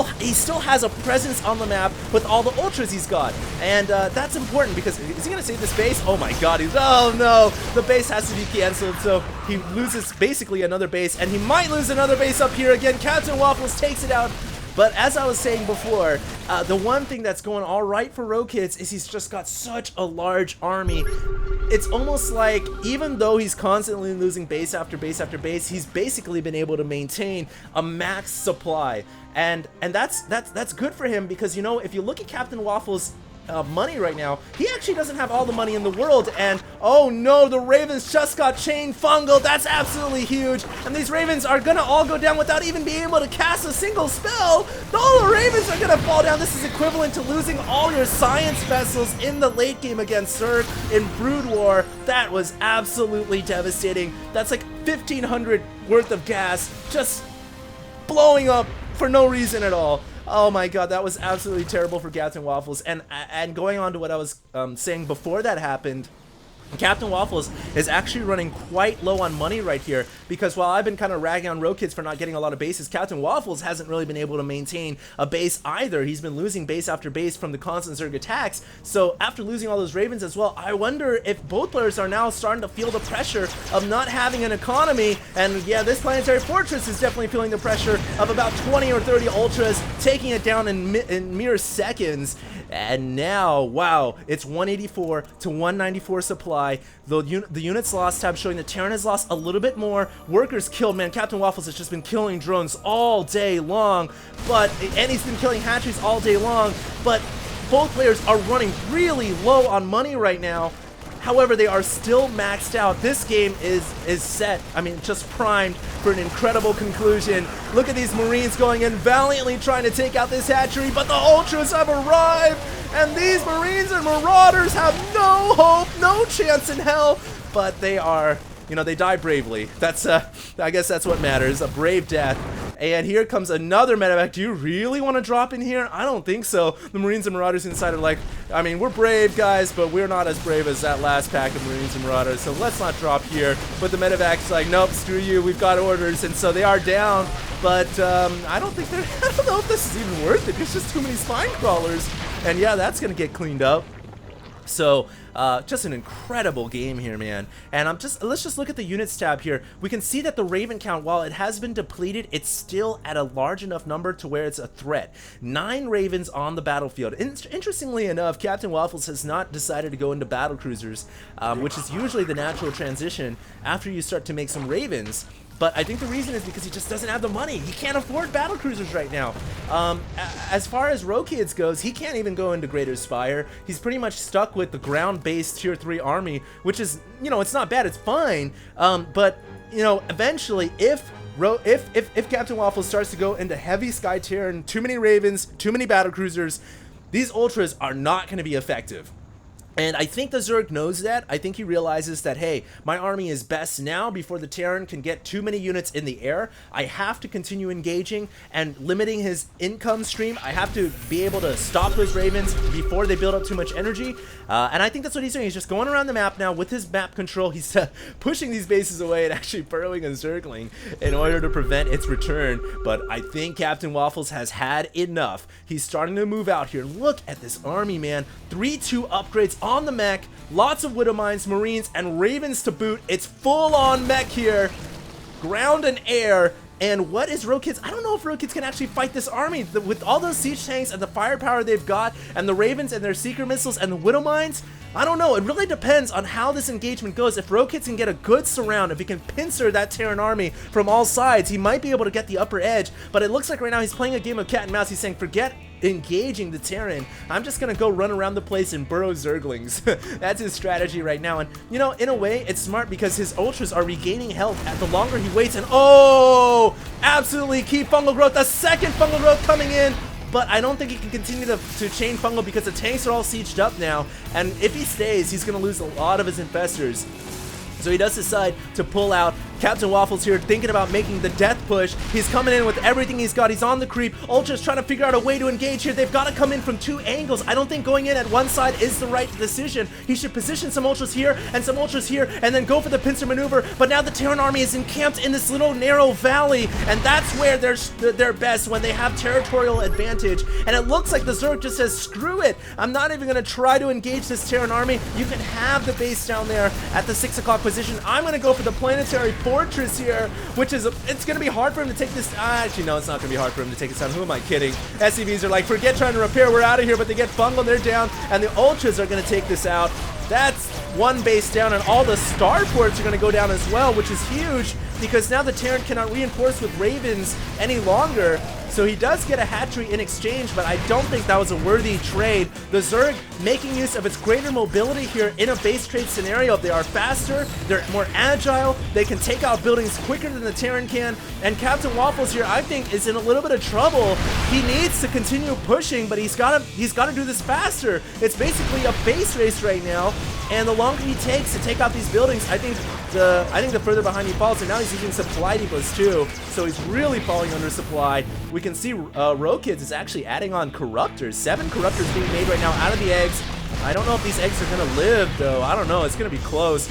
he still has a presence on the map with all the ultras he's got, and that's important because is he gonna save this base? Oh my god, oh no, the base has to be cancelled, so he loses basically another base, and he might lose another base up here again. Captain Waffles takes it out. But as I was saying before, the one thing that's going all right for Rokids is he's just got such a large army. It's almost like even though he's constantly losing base after base after base, he's basically been able to maintain a max supply. And that's good for him because, you know, if you look at Captain Waffles' money right now, he actually doesn't have all the money in the world, and oh no, the Ravens just got chain fungal. That's absolutely huge, and these Ravens are gonna all go down without even being able to cast a single spell. All the Ravens are gonna fall down. This is equivalent to losing all your science vessels in the late game against Zerg in Brood War. That was absolutely devastating. That's like 1,500 worth of gas just blowing up for no reason at all. Oh my god, that was absolutely terrible for Captain Waffles. And going on to what I was saying before that happened, Captain Waffles is actually running quite low on money right here, because while I've been kind of ragging on Rokids for not getting a lot of bases, Captain Waffles hasn't really been able to maintain a base either. He's been losing base after base from the constant Zerg attacks. So after losing all those Ravens as well, I wonder if both players are now starting to feel the pressure of not having an economy. And yeah, this Planetary Fortress is definitely feeling the pressure of about 20 or 30 Ultras, taking it down in mere seconds. And now, wow, it's 184 to 194 supply. The units lost tab showing that Terran has lost a little bit more. Workers killed, man. Captain Waffles has just been killing drones all day long, and he's been killing hatcheries all day long, but both players are running really low on money right now. However, they are still maxed out. This game is set, I mean, just primed for an incredible conclusion. Look at these Marines going in, valiantly trying to take out this hatchery, but the Ultras have arrived, and these Marines and Marauders have no hope, no chance in hell, but they are, you know, they die bravely. That's, I guess that's what matters, a brave death. And here comes another medevac. Do you really want to drop in here? I don't think so. The Marines and Marauders inside are like, I mean, we're brave, guys, but we're not as brave as that last pack of Marines and Marauders, so let's not drop here. But the medevac's like, nope, screw you, we've got orders, and so they are down. But I don't think they're, I don't know if this is even worth it. There's just too many spine crawlers. And yeah, that's going to get cleaned up. So, just an incredible game here, man. And let's just look at the units tab here. We can see that the Raven count, while it has been depleted, it's still at a large enough number to where it's a threat. 9 Ravens on the battlefield. Interestingly enough, Captain Waffles has not decided to go into battle cruisers, which is usually the natural transition after you start to make some Ravens. But I think the reason is because he just doesn't have the money. He can't afford battle cruisers right now. As far as Rokids goes, he can't even go into Greater Spire. He's pretty much stuck with the ground-based Tier 3 army, which is, you know, it's not bad, it's fine. But, you know, eventually, if Captain Waffles starts to go into heavy Sky Terran, too many Ravens, too many battle cruisers, these Ultras are not going to be effective. And I think the Zerg knows that. I think he realizes that, hey, my army is best now before the Terran can get too many units in the air. I have to continue engaging and limiting his income stream. I have to be able to stop those Ravens before they build up too much energy. And I think that's what he's doing. He's just going around the map now with his map control. He's pushing these bases away and actually burrowing and circling in order to prevent its return. But I think Captain Waffles has had enough. He's starting to move out here. Look at this army, man. 3-2 upgrades on the mech, lots of Widow Mines, Marines, and Ravens to boot. It's full-on mech here, ground and air. And what is Rokids? I don't know if Rokids can actually fight this army. With all those siege tanks and the firepower they've got, and the Ravens and their Seeker missiles and the Widow Mines, I don't know. It really depends on how this engagement goes. If Rokids can get a good surround, if he can pincer that Terran army from all sides, he might be able to get the upper edge. But it looks like right now he's playing a game of cat and mouse. He's saying, forget engaging the Terran. I'm just gonna go run around the place and burrow Zerglings. That's his strategy right now. And, you know, in a way, it's smart because his Ultras are regaining health the longer he waits. And, oh, absolutely key fungal growth. The second fungal growth coming in. But I don't think he can continue to chain fungal because the tanks are all sieged up now. And if he stays, he's going to lose a lot of his infestors. So he does decide to pull out Captain Waffles here thinking about making the death push. He's coming in with everything he's got. He's on the creep. Ultra's trying to figure out a way to engage here. They've got to come in from 2 angles. I don't think going in at one side is the right decision. He should position some Ultras here and some Ultras here and then go for the pincer maneuver. But now the Terran army is encamped in this little narrow valley, and that's where they're best, when they have territorial advantage. And it looks like the Zerg just says, screw it. I'm not even going to try to engage this Terran army. You can have the base down there at the 6 o'clock position. I'm going to go for the planetary fortress here, which is, it's going to be hard for him to take this. Actually, no, it's not going to be hard for him to take this down. Who am I kidding? SCVs are like, forget trying to repair. We're out of here. But they get bungled. They're down. And the Ultras are going to take this out. That's one base down, and all the starports are going to go down as well, which is huge because now the Terran cannot reinforce with Ravens any longer. So he does get a hatchery in exchange, but I don't think that was a worthy trade. The Zerg making use of its greater mobility here in a base trade scenario. They are faster, they're more agile, they can take out buildings quicker than the Terran can, and Captain Waffles here, I think, is in a little bit of trouble. He needs to continue pushing, but he's got to do this faster. It's basically a base race right now, and the longer he takes to take out these buildings, I think the further behind he falls. And now he's using supply depots too, so he's really falling under supply. We can see Rokids is actually adding on corruptors. 7 corruptors being made right now out of the eggs. I don't know if these eggs are gonna live though. I don't know. It's gonna be close.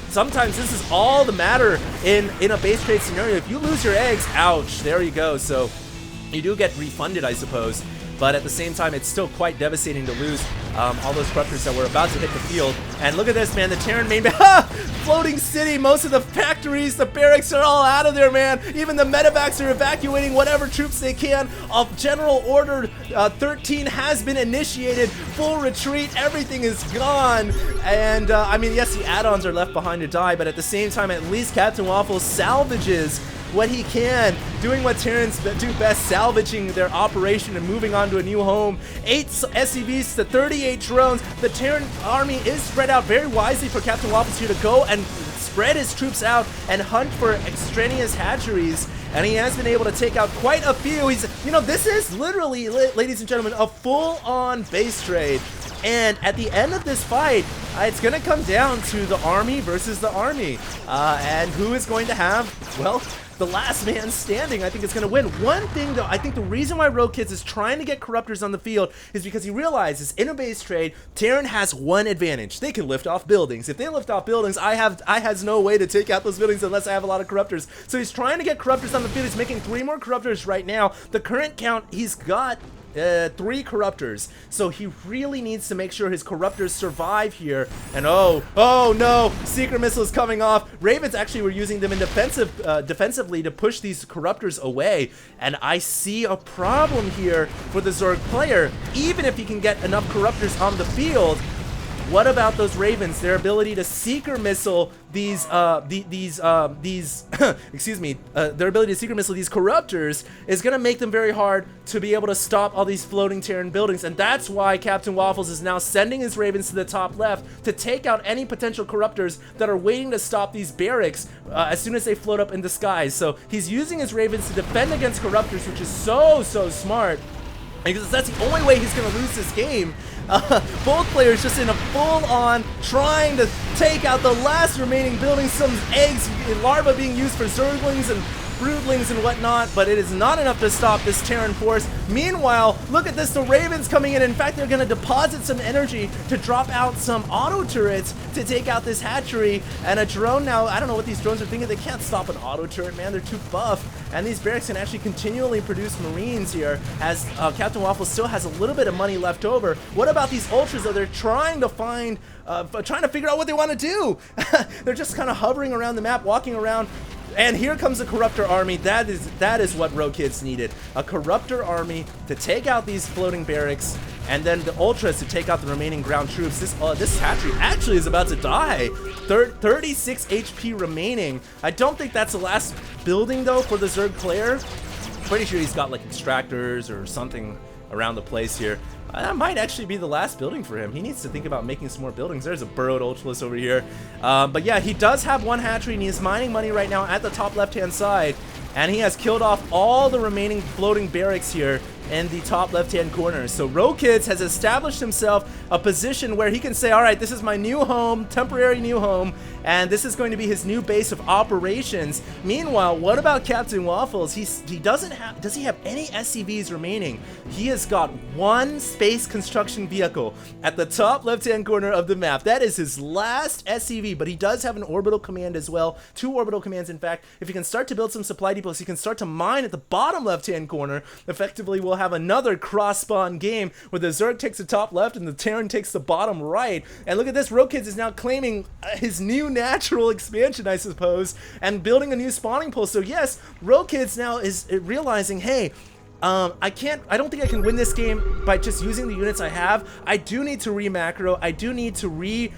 Sometimes this is all the matter in a base trade scenario. If you lose your eggs, ouch. There you go. So you do get refunded, I suppose. But at the same time, it's still quite devastating to lose all those corruptors that were about to hit the field. And look at this, man, the Terran main base, floating city, most of the factories, the barracks are all out of there, man. Even the medevacs are evacuating whatever troops they can. General Order 13 has been initiated, full retreat, everything is gone. And I mean, yes, the add-ons are left behind to die, but at the same time, at least Captain Waffles salvages what he can, doing what Terrans do best, salvaging their operation and moving on to a new home. 8 SCVs to 38 drones. The Terran army is spread out very wisely for Captain Waffles here to go and spread his troops out and hunt for extraneous hatcheries. And he has been able to take out quite a few. He's, you know, this is literally, ladies and gentlemen, a full-on base trade. And at the end of this fight, it's going to come down to the army versus the army. And who is going to have, well, the last man standing, I think, is going to win. One thing, though, I think the reason why Rokids is trying to get corruptors on the field is because he realizes in a base trade, Terran has one advantage. They can lift off buildings. If they lift off buildings, I has no way to take out those buildings unless I have a lot of corruptors. So he's trying to get corruptors on the field. He's making 3 more corruptors right now. The current count, he's got 3 corruptors, so he really needs to make sure his corruptors survive here. And oh no, secret missiles coming off. Ravens actually were using them in defensively to push these corruptors away, and I see a problem here for the Zerg player. Even if he can get enough corruptors on the field, what about those Ravens? Their ability to seeker missile these excuse me, their ability to seeker missile these corruptors is going to make them very hard to be able to stop all these floating Terran buildings. And that's why Captain Waffles is now sending his Ravens to the top left to take out any potential corruptors that are waiting to stop these barracks as soon as they float up in the skies. So he's using his Ravens to defend against corruptors, which is so smart, because that's the only way he's going to lose this game. Both players just in a full-on trying to take out the last remaining buildings. Some eggs and larvae being used for Zerglings and broodlings and whatnot, but it is not enough to stop this Terran force. Meanwhile, look at this, the Ravens coming in. In fact, they're going to deposit some energy to drop out some auto turrets to take out this hatchery. And a drone now, I don't know what these drones are thinking. They can't stop an auto turret, man. They're too buff. And these barracks can actually continually produce Marines here, as Captain Waffle still has a little bit of money left over. What about these Ultras, though? They're trying to find, trying to figure out what they want to do. They're just kind of hovering around the map, walking around. And here comes the Corruptor army. That is what Rokids needed. A Corruptor army to take out these floating barracks, and then the Ultras to take out the remaining ground troops. This hatchery actually is about to die. 36 HP remaining. I don't think that's the last building, though, for the Zerg player. Pretty sure he's got, like, extractors or something around the place here. That might actually be the last building for him. He needs to think about making some more buildings. There's a burrowed Ultralus over here. But yeah, he does have one hatchery, and he is mining money right now at the top left-hand side. And he has killed off all the remaining floating barracks here. in the top left-hand corner. So Rokids has established himself a position where he can say, all right, this is my new home, temporary new home, and this is going to be his new base of operations. Meanwhile, what about Captain Waffles? He doesn't have, does he have any SCVs remaining? He has got one space construction vehicle at the top left-hand corner of the map. That is his last SCV, but he does have an orbital command as well. 2 orbital commands, in fact. If he can start to build some supply depots, he can start to mine at the bottom left-hand corner. Effectively, we'll have another cross-spawn game where the Zerg takes the top left and the Terran takes the bottom right. And look at this, Rokids is now claiming his new natural expansion, I suppose, and building a new spawning pool. So yes, Rokids now is realizing, hey, I don't think I can win this game by just using the units I have. I do need to re-macro. I do need to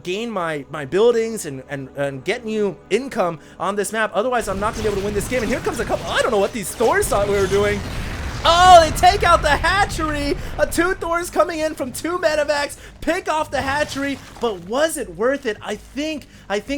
gain my buildings and get new income on this map. Otherwise, I'm not going to be able to win this game. And here comes a couple, I don't know what these Thors thought we were doing. Oh, they take out the hatchery. 2 Thors coming in from 2 medevacs, pick off the hatchery, but was it worth it? I think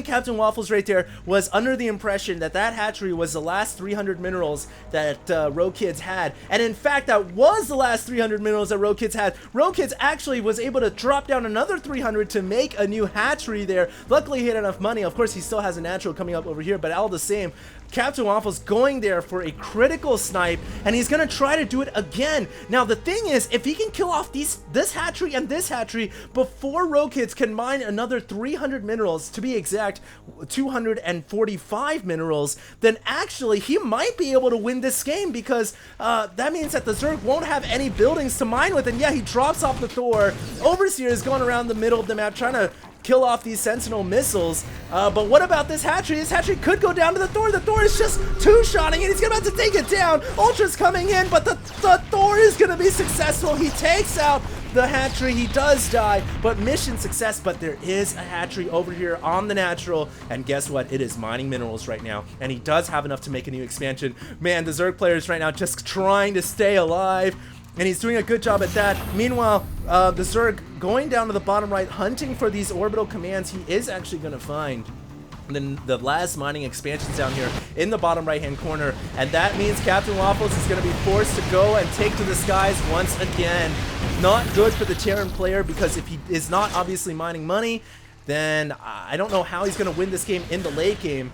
Captain Waffles right there was under the impression that that hatchery was the last 300 minerals that Rokids had. And in fact, that was the last 300 minerals that Rokids had. Rokids actually was able to drop down another 300 to make a new hatchery there. Luckily, he had enough money. Of course, he still has a natural coming up over here, but all the same, Captain Waffles going there for a critical snipe, and he's gonna try to do it again. Now the thing is, if he can kill off this hatchery and this hatchery before Rokids can mine another 300 minerals, to be exact 245 minerals, then actually he might be able to win this game, because that means that the Zerg won't have any buildings to mine with. And yeah, he drops off the Thor. Overseer is going around the middle of the map trying to kill off these Sentinel missiles, but what about this hatchery? This hatchery could go down to the Thor. The Thor is just two-shotting it. He's about to take it down. Ultra's coming in, but the Thor is going to be successful. He takes out the hatchery. He does die, but mission success. But there is a hatchery over here on the natural, and guess what? It is mining minerals right now, and he does have enough to make a new expansion. Man, the Zerg players right now just trying to stay alive, and he's doing a good job at that. Meanwhile, the Zerg going down to the bottom right, hunting for these orbital commands. He is actually going to find then the last mining expansions down here in the bottom right hand corner, and that means Captain Waffles is going to be forced to go and take to the skies once again. Not good for the Terran player, because if he is not obviously mining money, then I don't know how he's going to win this game in the late game,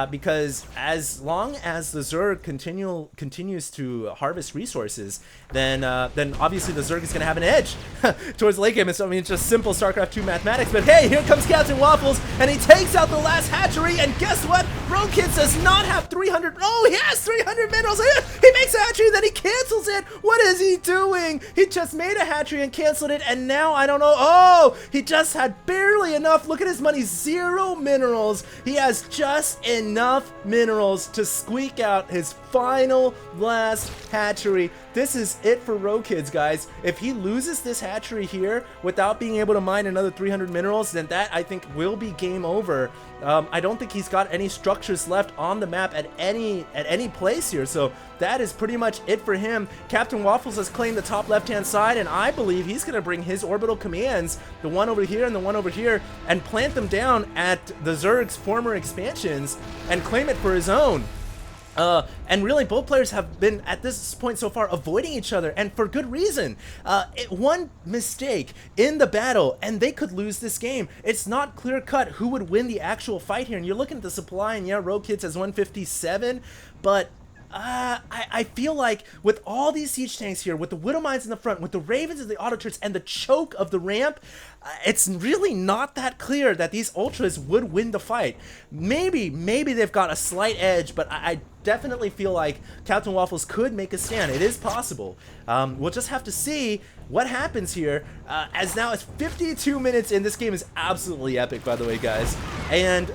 because as long as the Zerg continues to harvest resources, then obviously the Zerg is going to have an edge towards the late game. I mean, it's just simple StarCraft 2 mathematics. But hey, here comes Captain Waffles, and he takes out the last hatchery, and guess what? Rokids does not have 300. Oh, he has 300 minerals. He makes a hatchery, then he cancels it. What is he doing? He just made a hatchery and canceled it, and now I don't know. Oh, he just had barely enough. Look at his money, 0 minerals. He has just enough minerals to squeak out his final last hatchery. This is it for Rokids, guys. If he loses this hatchery here without being able to mine another 300 minerals, then that, I think, will be game over. I don't think he's got any structures left on the map at any place here, so that is pretty much it for him. Captain Waffles has claimed the top left-hand side, and I believe he's going to bring his orbital commands, the one over here and the one over here, and plant them down at the Zerg's former expansions and claim it for his own. And really, both players have been, at this point so far, avoiding each other, and for good reason. One mistake in the battle, and they could lose this game. It's not clear-cut who would win the actual fight here, and you're looking at the supply, and yeah, Rokids has 157, but I feel like with all these siege tanks here, with the Widow Mines in the front, with the Ravens and the Auto Turrets, and the choke of the ramp, it's really not that clear that these Ultras would win the fight. Maybe they've got a slight edge, but I definitely feel like Captain Waffles could make a stand. It is possible. We'll just have to see what happens here, as now it's 52 minutes in. This game is absolutely epic, by the way, guys. And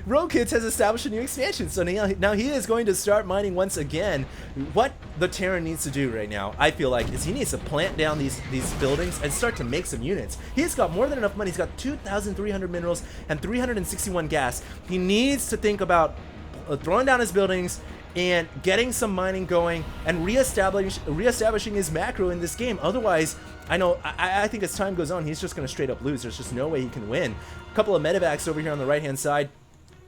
Rokids has established a new expansion, so now he is going to start mining once again. What the Terran needs to do right now, I feel like, is he needs to plant down these buildings and start to make some units. He's got more than enough money. He's got 2,300 minerals and 361 gas. He needs to think about throwing down his buildings and getting some mining going and reestablishing his macro in this game. Otherwise, I think as time goes on, he's just going to straight up lose. There's just no way he can win. A couple of medevacs over here on the right hand side.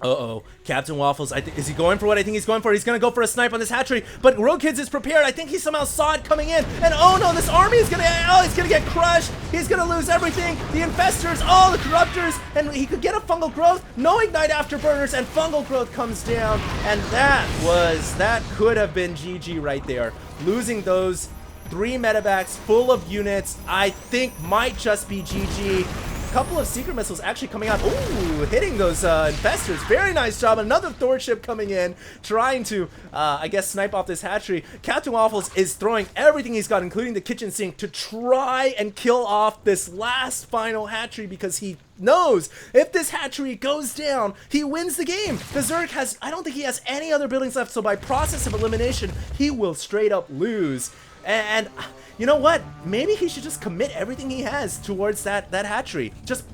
Uh-oh. Captain Waffles, is he going for what I think he's going for? He's going to go for a snipe on this hatchery, but Rogue Kids is prepared. I think he somehow saw it coming in, and oh no, this army is going to, he's going to get crushed. He's going to lose everything. The infestors, the corruptors, and he could get a fungal growth. No ignite afterburners, and fungal growth comes down, and that could have been GG right there. Losing those 3 medevacs full of units, I think might just be GG. Couple of secret missiles actually coming out. Ooh, hitting those infestors. Very nice job. Another Thor ship coming in, trying to, I guess, snipe off this hatchery. Captain Waffles is throwing everything he's got, including the kitchen sink, to try and kill off this last final hatchery, because he knows if this hatchery goes down, he wins the game. The Zerg has, I don't think he has any other buildings left, so by process of elimination, he will straight up lose. And you know what? Maybe he should just commit everything he has towards that hatchery. Just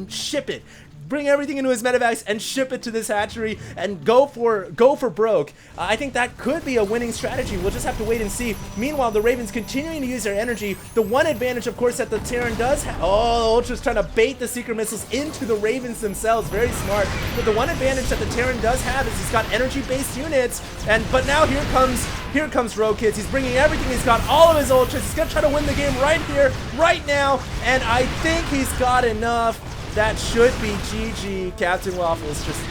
ship it. Bring everything into his medevacs and ship it to this hatchery and go for broke. I think that could be a winning strategy. We'll just have to wait and see. Meanwhile, the Ravens continuing to use their energy. The one advantage, of course, that the Terran does have. Oh, Ultra's trying to bait the secret missiles into the Ravens themselves. Very smart. But the one advantage that the Terran does have is he's got energy-based units. But now here comes Rogue Kids. He's bringing everything. He's got all of his Ultras. He's gonna try to win the game right here, right now. And I think he's got enough. That should be GG. Captain Waffles just,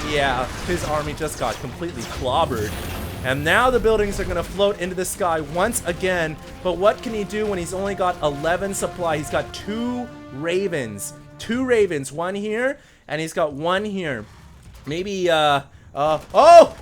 yeah, his army just got completely clobbered. And now the buildings are going to float into the sky once again. But what can he do when he's only got 11 supply? He's got 2 Ravens. 2 Ravens. One here, and he's got 1 here. Maybe,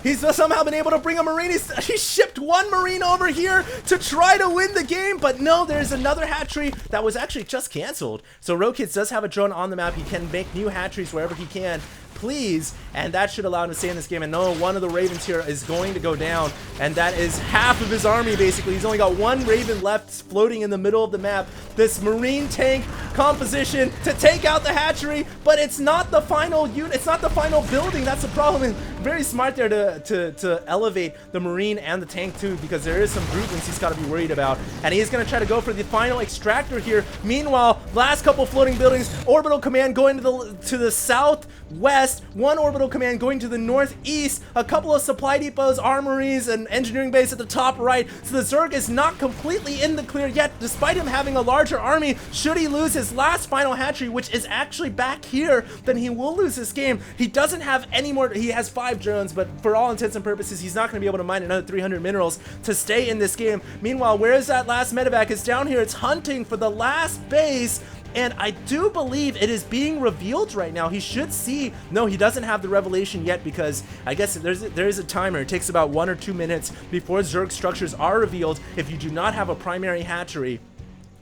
he's somehow been able to bring a Marine. He shipped 1 Marine over here to try to win the game, but no, there's another hatchery that was actually just canceled. So Rogue Kids does have a drone on the map. He can make new hatcheries wherever he can, please, and that should allow him to stay in this game. And no, one of the Ravens here is going to go down, and that is half of his army, basically. He's only got 1 Raven left floating in the middle of the map. This Marine tank composition to take out the hatchery, but it's not the final unit. It's not the final building. That's the problem. And very smart there to elevate the Marine and the tank too, because there is some groupings he's got to be worried about. And he's going to try to go for the final extractor here. Meanwhile, last couple floating buildings, orbital command going to the southwest, 1 orbital command going to the northeast, a couple of supply depots, armories, and engineering base at the top right. So the Zerg is not completely in the clear yet, despite him having a larger army. Should he lose his last final hatchery, which is actually back here, then he will lose this game. He doesn't have any more. He has 5 drones, but for all intents and purposes, he's not going to be able to mine another 300 minerals to stay in this game. Meanwhile, where is that last medevac? It's down here. It's hunting for the last base. And I do believe it is being revealed right now. He should see. No, he doesn't have the revelation yet, because I guess there is a timer. It takes about 1 or 2 minutes before Zerg structures are revealed if you do not have a primary hatchery.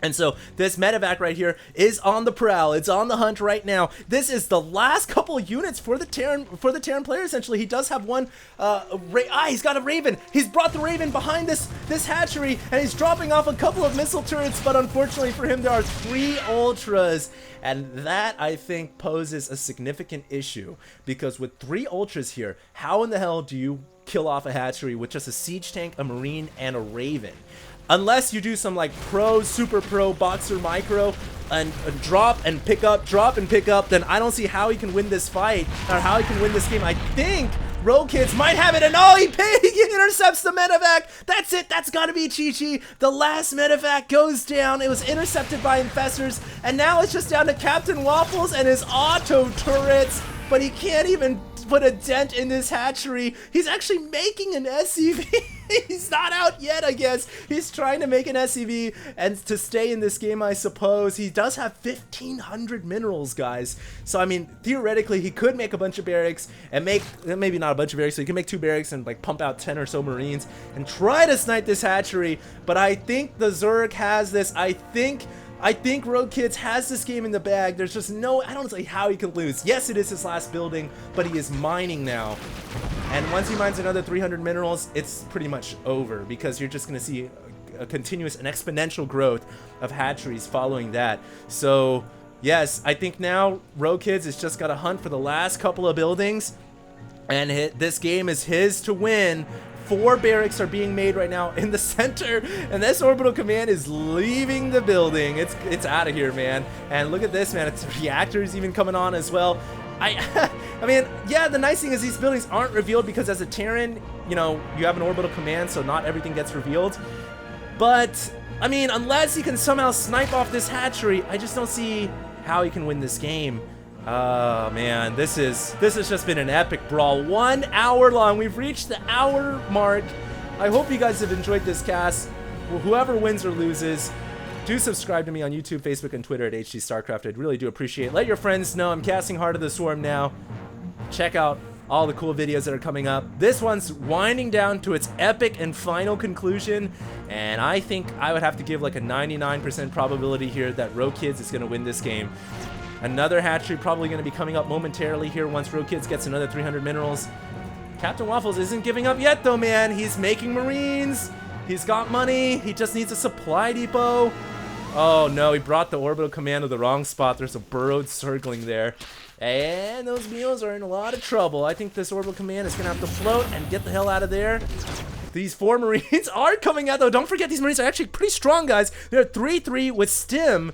And so this medevac right here is on the prowl. It's on the hunt right now. This is the last couple of units for the Terran player. Essentially, he does have 1. He's got a Raven. He's brought the Raven behind this hatchery, and he's dropping off a couple of missile turrets. But unfortunately for him, there are 3 Ultras, and that I think poses a significant issue, because with 3 Ultras here, how in the hell do you kill off a hatchery with just a siege tank, a Marine, and a Raven? Unless you do some like super pro boxer micro and drop and pick up, then I don't see how he can win this fight or how he can win this game. I think Rogue Kids might have it, and he intercepts the medevac. That's it. That's got to be Chi-Chi. The last medevac goes down. It was intercepted by infestors, and now it's just down to Captain Waffles and his auto turrets, but he can't even put a dent in this hatchery. He's actually making an SCV. He's not out yet, I guess. He's trying to make an SCV and to stay in this game, I suppose. He does have 1,500 minerals, guys. So, I mean, theoretically, he could make a bunch of barracks and make, maybe not a bunch of barracks, so he can make 2 barracks and like pump out 10 or so Marines and try to snipe this hatchery. But I think the Zerg has this. I think Rogue Kids has this game in the bag. There's just no, I don't see how he can lose. Yes, it is his last building, but he is mining now. And once he mines another 300 minerals, it's pretty much over, because you're just going to see a continuous and exponential growth of hatcheries following that. So, yes, I think now Rogue Kids has just got to hunt for the last couple of buildings, and this game is his to win. 4 barracks are being made right now in the center, and this orbital command is leaving the building. It's out of here, man. And look at this, man. It's reactors even coming on as well. I mean, yeah, the nice thing is these buildings aren't revealed because as a Terran, you know, you have an orbital command, so not everything gets revealed. But, I mean, unless he can somehow snipe off this hatchery, I just don't see how he can win this game. Oh, man, this has just been an epic brawl. 1 hour long. We've reached the hour mark. I hope you guys have enjoyed this cast. Well, whoever wins or loses, do subscribe to me on YouTube, Facebook, and Twitter at HDStarcraft. I'd really do appreciate it. Let your friends know I'm casting Heart of the Swarm now. Check out all the cool videos that are coming up. This one's winding down to its epic and final conclusion, and I think I would have to give like a 99% probability here that Row Kids is going to win this game. Another hatchery probably going to be coming up momentarily here once Row Kids gets another 300 minerals. Captain Waffles isn't giving up yet though, man. He's making Marines. He's got money. He just needs a supply depot. Oh no, he brought the orbital command to the wrong spot. There's a burrowed circling there. And those mules are in a lot of trouble. I think this orbital command is going to have to float and get the hell out of there. These 4 Marines are coming out though. Don't forget these Marines are actually pretty strong, guys. They're 3-3 with stim.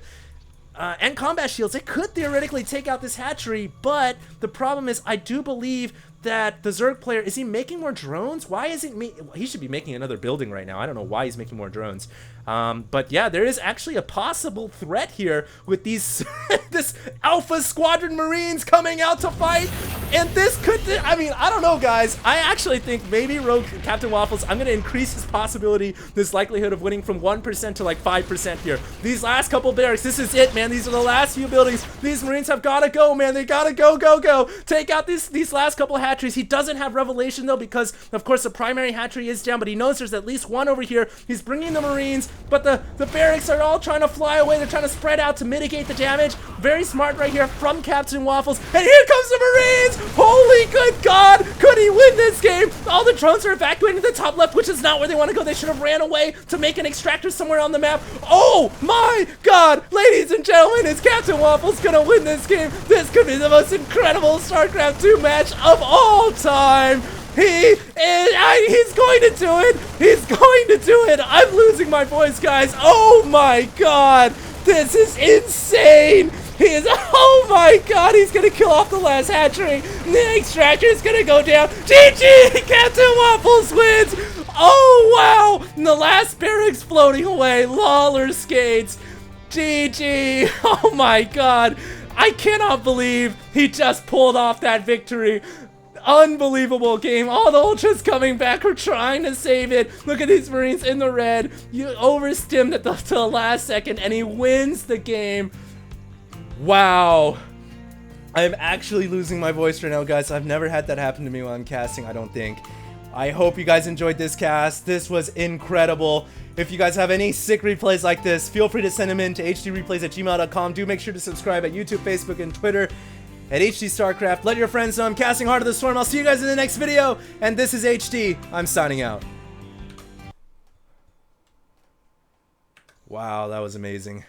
And combat shields. It could theoretically take out this hatchery, but the problem is I do believe that the Zerg player, is he making more drones? Why isn't he should be making another building right now. I don't know why he's making more drones. But yeah, there is actually a possible threat here with these this Alpha Squadron Marines coming out to fight. And this could, I mean, I don't know, guys. I actually think maybe Rogue Captain Waffles, I'm going to increase his possibility, this likelihood of winning from 1% to like 5% here. These last couple barracks, this is it, man. These are the last few buildings. These Marines have got to go, man. They got to go, go, go. Take out these last couple hatcheries. He doesn't have Revelation, though, because, of course, the primary hatchery is down, but he knows there's at least one over here. He's bringing the Marines, but the barracks are all trying to fly away. They're trying to spread out to mitigate the damage. Very smart right here from Captain Waffles. And here comes the Marines! Holy good God! Could he win this game? All the drones are evacuating to the top left, which is not where they want to go. They should have ran away to make an extractor somewhere on the map. Oh my God! Ladies and gentlemen, is Captain Waffles gonna win this game? This could be the most incredible StarCraft 2 match of all time! He's going to do it! He's going to do it! I'm losing my voice, guys! Oh my God! This is insane! He is, oh my God, he's gonna kill off the last hatchery. The extractor is gonna go down. GG! Captain Waffles wins! Oh wow! And the last barracks floating away. Lawler skates. GG! Oh my God! I cannot believe he just pulled off that victory. Unbelievable game. All the ultras coming back. We're trying to save it. Look at these Marines in the red. You overstimmed at the last second, and he wins the game. Wow. I'm actually losing my voice right now, guys. I've never had that happen to me while I'm casting, I don't think. I hope you guys enjoyed this cast. This was incredible. If you guys have any sick replays like this, feel free to send them in to hdreplays@gmail.com. Do make sure to subscribe at YouTube, Facebook, and Twitter at HDStarcraft. Let your friends know I'm casting Heart of the Swarm. I'll see you guys in the next video. And this is HD. I'm signing out. Wow, that was amazing.